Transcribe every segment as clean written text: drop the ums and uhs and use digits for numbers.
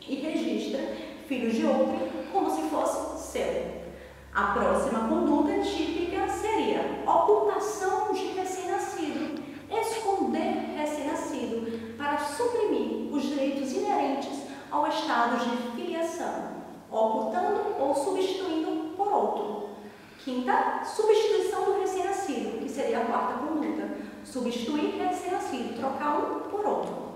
e registra filhos de outro como se fosse seu. A próxima conduta típica seria ocultação de recém-nascido, esconder recém-nascido para suprimir os direitos inerentes ao estado de filiação, ocultando ou substituindo por outro. Quinta, substituição do recém-nascido, que seria a quarta conduta. Substituir recém-nascido, trocar um por outro.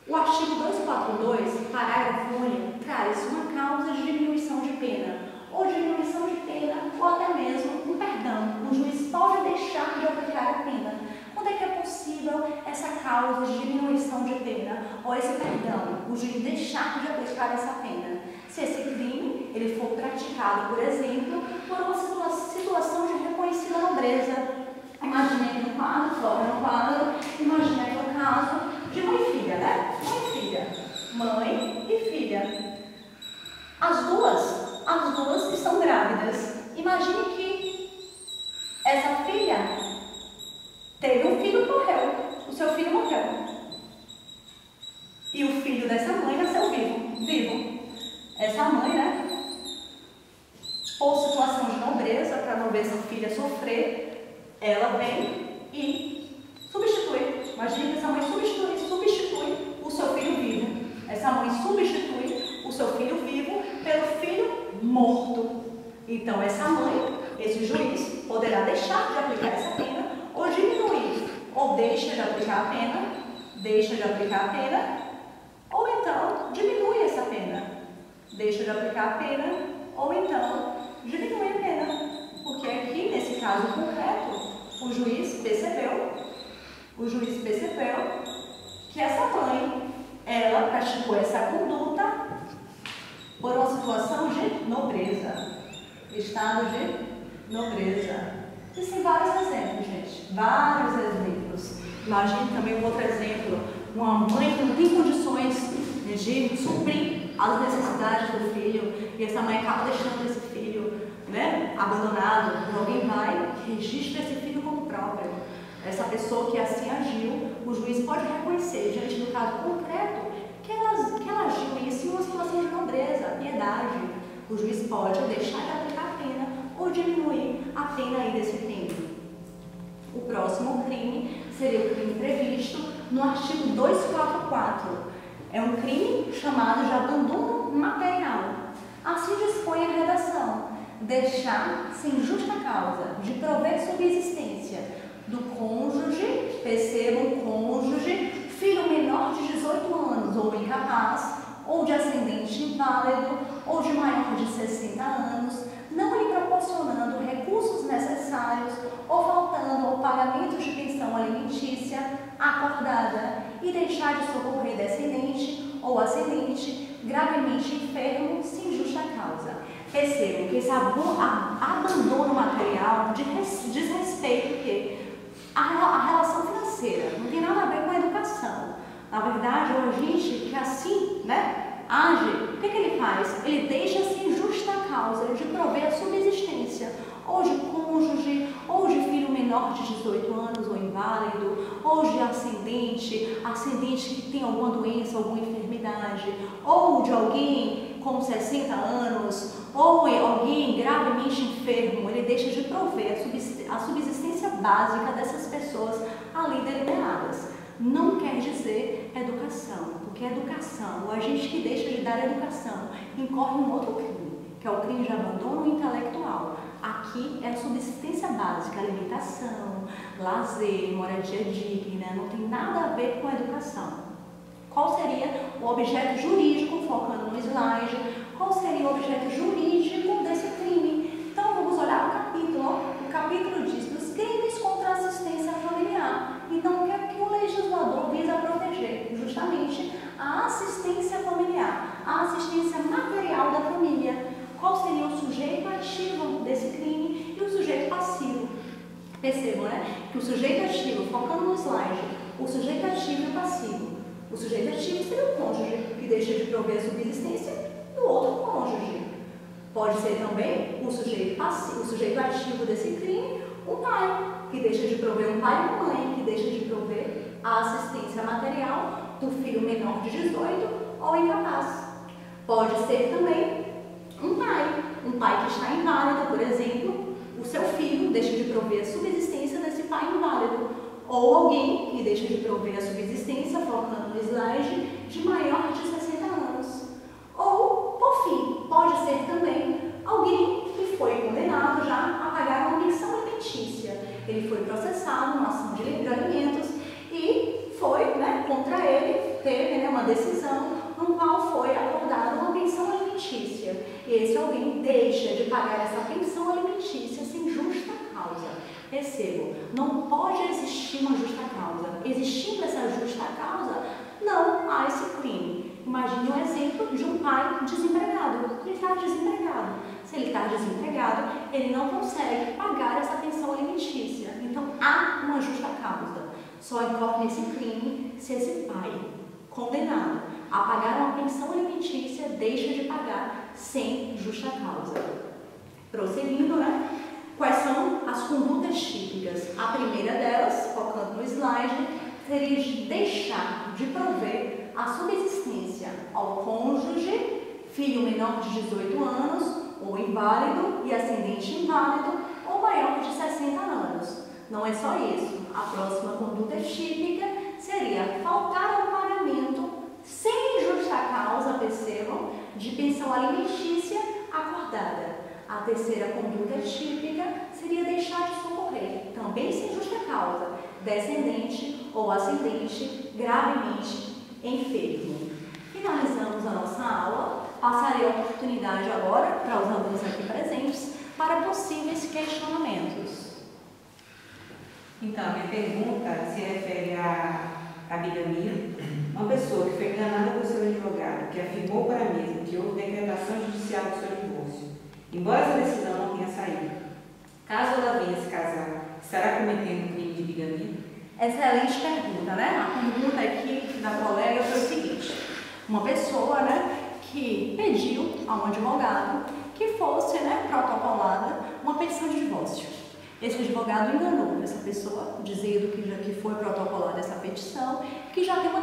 O artigo 242, parágrafo único, traz uma causa de diminuição de pena, ou diminuição de pena, ou até mesmo um perdão. O juiz pode deixar de aplicar a pena. Quando é que é possível essa causa de diminuição de pena, ou esse perdão, o juiz deixar de aplicar essa pena? Se esse crime ele for praticado, por exemplo, por uma situação de reconhecida nobreza. Imaginei no quadro, coloca no quadro, imaginei no caso de mãe e filha, né? Mãe e filha. Mãe e filha. As duas estão grávidas. Imagine que essa filha teve um filho e morreu. O seu filho morreu. E o filho dessa mãe nasceu vivo. Essa mãe, né? Por situação de nobreza, para não ver essa filha sofrer, ela vem e substitui. Imagine que essa mãe substitui o seu filho vivo. Essa mãe substitui o seu filho vivo pelo filho morto. Então, essa mãe, esse juiz, poderá deixar de aplicar essa pena ou diminuir, ou deixa de aplicar a pena, ou então diminui essa pena. Deixa de aplicar a pena, ou então diminui a pena. Porque aqui, nesse caso concreto, o juiz percebeu que essa mãe, ela praticou essa conduta por uma situação de nobreza, estado de nobreza. Existem vários exemplos, gente, vários exemplos. Imagine também um outro exemplo, uma mãe que não tem condições de suprir as necessidades do filho, e essa mãe acaba deixando esse filho, né, abandonado. Alguém vai e registra esse filho como próprio. Essa pessoa que assim agiu, o juiz pode reconhecer, diante do caso concreto, que ela agiu isso em uma situação de nobreza, piedade. O juiz pode deixar de aplicar a pena ou diminuir a pena aí desse crime. O próximo crime seria o crime previsto no artigo 244. É um crime chamado de abandono material. Assim dispõe a redação: deixar sem justa causa de prover subsistência do cônjuge, percebam, cônjuge, filho menor de 18 anos ou incapaz, ou de ascendente inválido, ou de maior de 60 anos, não lhe proporcionando recursos necessários ou faltando ao pagamento de pensão alimentícia acordada, e deixar de socorrer descendente ou ascendente gravemente enfermo sem justa causa. Percebam que esse abandono material diz respeito à relação financeira, não tem nada a ver com a educação. Na verdade, o agente que assim, né, age, o que ele faz? Ele deixa sem justa causa de prover a subsistência, ou de cônjuge, ou de filho menor de 18 anos ou inválido, ou de ascendente que tem alguma doença, alguma enfermidade, ou de alguém com 60 anos, ou alguém gravemente enfermo. Ele deixa de prover a subsistência básica dessas pessoas ali deliberadas. Não quer dizer educação, porque educação, o agente que deixa de dar educação, incorre em um outro crime, que é o crime de abandono intelectual. Aqui é a subsistência básica, alimentação, lazer, moradia digna, não tem nada a ver com a educação. Qual seria o objeto jurídico, focando no slide, qual seria o objeto jurídico desse crime? Então vamos olhar o capítulo. O capítulo diz dos crimes contra a assistência familiar. Então o que é que o legislador visa proteger? Justamente a assistência familiar, a assistência material da família. Qual seria o sujeito ativo desse crime e o sujeito passivo? Percebam, né? Que o sujeito ativo, focando no slide, o sujeito ativo e o passivo. O sujeito ativo seria o cônjuge, que deixa de prover a subsistência do outro cônjuge. Pode ser também o sujeito passivo, o sujeito ativo desse crime, o pai, que deixa de prover um pai e uma mãe, que deixa de prover a assistência material do filho menor de 18 ou incapaz. Pode ser também um pai que está inválido, por exemplo, o seu filho deixa de prover a subsistência desse pai inválido, ou alguém que deixa de prover a subsistência, focando no slide, de maior de 60 anos. Ou, por fim, pode ser também alguém que foi condenado já a pagar uma pensão alimentícia. Ele foi processado numa ação de livre de alimentos e foi, contra ele, teve uma decisão no qual foi acordada uma pensão alimentícia. E esse alguém deixa de pagar essa pensão alimentícia sem justa causa. Percebam, não pode existir uma justa causa. Existindo essa justa causa, não há esse crime. Imagine um exemplo de um pai desempregado. Ele está desempregado. Se ele está desempregado, ele não consegue pagar essa pensão alimentícia. Então, há uma justa causa. Só incorre nesse crime se esse pai, condenado a pagar uma pensão alimentícia, deixa de pagar sem justa causa. Prosseguindo, quais são as condutas típicas? A primeira delas, focando no slide, seria de deixar de prover a subsistência ao cônjuge, filho menor de 18 anos, ou inválido e ascendente inválido, ou maior de 60 anos. Não é só isso. A próxima conduta típica seria faltar ao pagamento sem justa causa, percebam, de pensão alimentícia acordada. A terceira conduta típica seria deixar de socorrer, também sem justa causa, descendente ou ascendente gravemente enfermo. Finalizamos a nossa aula. Passarei a oportunidade agora para os alunos aqui presentes para possíveis questionamentos. Então, a minha pergunta se refere à bigamia. Uma pessoa que foi enganada por seu advogado, que afirmou para a mesma que houve decretação judicial do seu divórcio, embora essa decisão não tenha saído, caso ela venha se casar, estará cometendo um crime de bigamia? Excelente pergunta, A pergunta aqui da colega foi o seguinte: uma pessoa, que pediu a um advogado que fosse, protocolada uma petição de divórcio. Esse advogado enganou essa pessoa, dizendo que foi protocolada essa petição, que já tem uma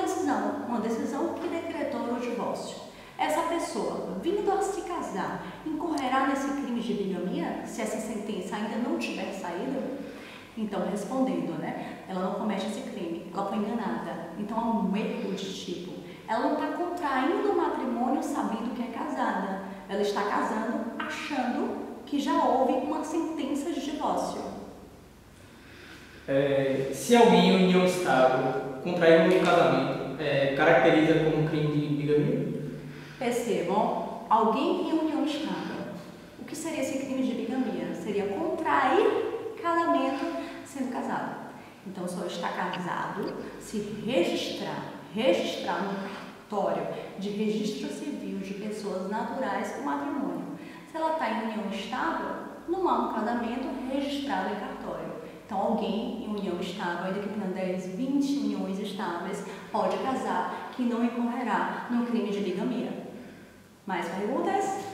decisão que decretou o divórcio. Essa pessoa, vindo a se casar, incorrerá nesse crime de bigamia se essa sentença ainda não tiver saído? Então, respondendo, ela não comete esse crime, ela foi enganada. Então, há um erro de tipo. Ela não está contraindo o matrimônio sabendo que é casada. Ela está casando achando que já houve uma sentença de divórcio. Se alguém em união estável contrair um casamento, caracteriza como um crime de bigamia? Percebam, alguém em união estável. O que seria esse crime de bigamia? Seria contrair casamento sendo casado. Então, só está casado se registrar no cartório de registro civil de pessoas naturais o matrimônio. Se ela está em união estável, não há um casamento registrado em cartório. Então, alguém em união estável, ainda que tenha 10, 20 uniões estáveis, pode casar, que não incorrerá no crime de bigamia. Mais perguntas?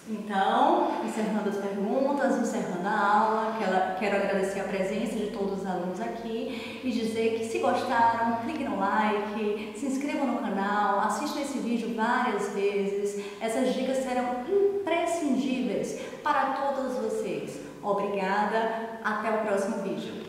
Então, encerrando as perguntas, encerrando a aula, quero agradecer a presença de todos os alunos aqui e dizer que se gostaram, cliquem no like, se inscrevam no canal, assistam esse vídeo várias vezes. Essas dicas serão imprescindíveis para todos vocês. Obrigada, até o próximo vídeo.